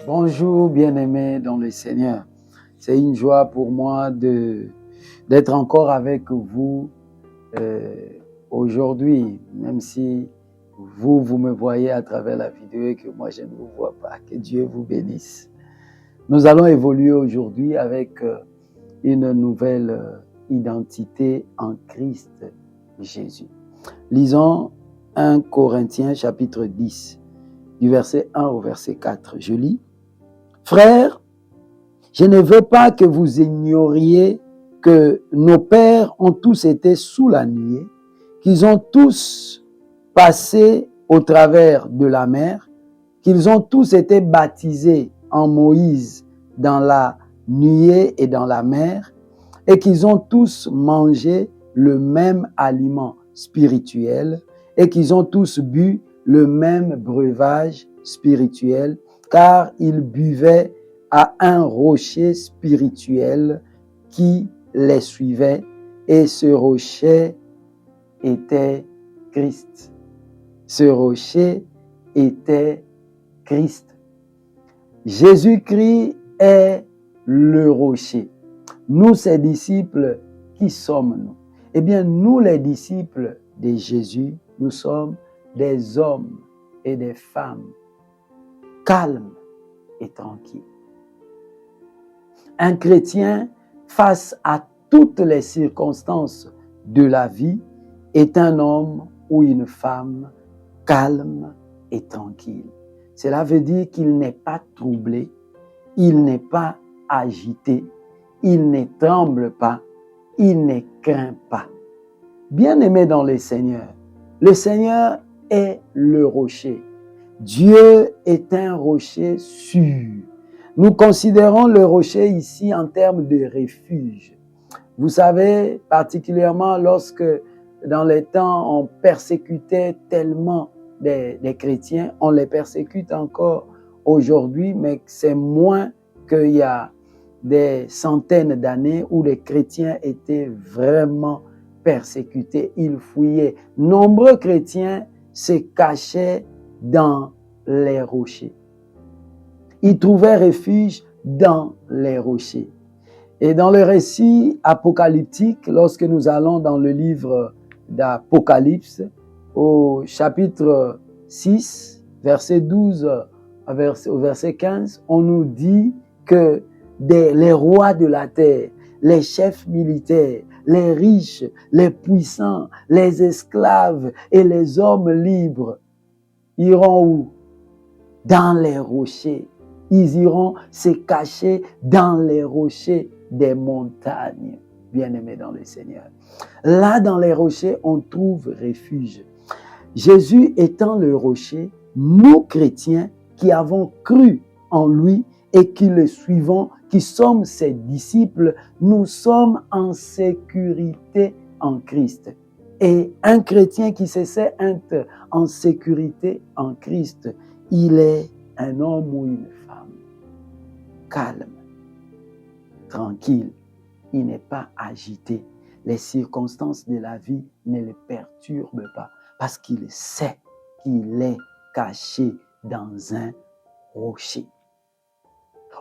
Bonjour bien-aimés dans le Seigneur. C'est une joie pour moi d'être encore avec vous aujourd'hui, même si vous me voyez à travers la vidéo et que moi je ne vous vois pas. Que Dieu vous bénisse. Nous allons évoluer aujourd'hui avec une nouvelle identité en Christ Jésus. Lisons 1 Corinthiens chapitre 10, du verset 1 au verset 4. Je lis. Frères, je ne veux pas que vous ignoriez que nos pères ont tous été sous la nuée, qu'ils ont tous passé au travers de la mer, qu'ils ont tous été baptisés en Moïse dans la nuée et dans la mer, et qu'ils ont tous mangé le même aliment spirituel, et qu'ils ont tous bu le même breuvage spirituel, car ils buvaient à un rocher spirituel qui les suivait, et ce rocher était Christ. Ce rocher était Christ. Jésus-Christ est le rocher. Nous, ses disciples, qui sommes-nous? Eh bien, nous, les disciples de Jésus, nous sommes des hommes et des femmes calmes et tranquilles. Un chrétien, face à toutes les circonstances de la vie, est un homme ou une femme calme et tranquille. Cela veut dire qu'il n'est pas troublé, il n'est pas agité, il ne tremble pas, il ne craint pas. Bien-aimé dans le Seigneur est le rocher. Dieu est un rocher sûr. Nous considérons le rocher ici en termes de refuge. Vous savez, particulièrement lorsque dans les temps on persécutait tellement des chrétiens, on les persécute encore aujourd'hui, mais c'est moins qu'il y a des centaines d'années où les chrétiens étaient vraiment persécutés, ils fuyaient. Nombreux chrétiens se cachaient dans les rochers. Ils trouvaient refuge dans les rochers. Et dans le récit apocalyptique, lorsque nous allons dans le livre d'Apocalypse, au chapitre 6, verset 12 au verset 15, on nous dit que les rois de la terre, les chefs militaires, les riches, les puissants, les esclaves et les hommes libres iront où? Dans les rochers. Ils iront se cacher dans les rochers des montagnes, bien-aimés dans le Seigneur. Là, dans les rochers, on trouve refuge. Jésus étant le rocher, nous, chrétiens, qui avons cru en lui et qui le suivons, qui sommes ses disciples, nous sommes en sécurité en Christ. Et un chrétien qui se sait être en sécurité en Christ, il est un homme ou une femme calme, tranquille. Il n'est pas agité. Les circonstances de la vie ne le perturbent pas parce qu'il sait qu'il est caché dans un rocher.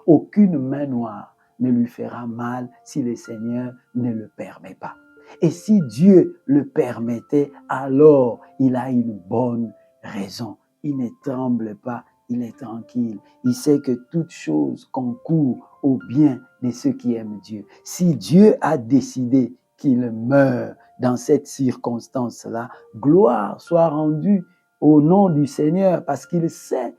Aucune main noire ne lui fera mal si le Seigneur ne le permet pas. Et si Dieu le permettait, alors il a une bonne raison. Il ne tremble pas, il est tranquille. Il sait que toute chose concourt au bien de ceux qui aiment Dieu. Si Dieu a décidé qu'il meurt dans cette circonstance-là, gloire soit rendue au nom du Seigneur parce qu'il sait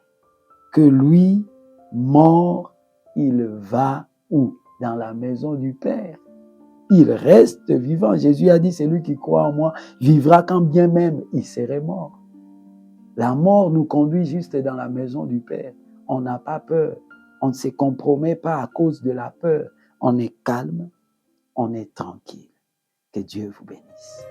que lui, mort, il va où? Dans la maison du Père. Il reste vivant. Jésus a dit, celui qui croit en moi vivra quand bien même il serait mort. La mort nous conduit juste dans la maison du Père. On n'a pas peur. On ne se compromet pas à cause de la peur. On est calme, on est tranquille. Que Dieu vous bénisse.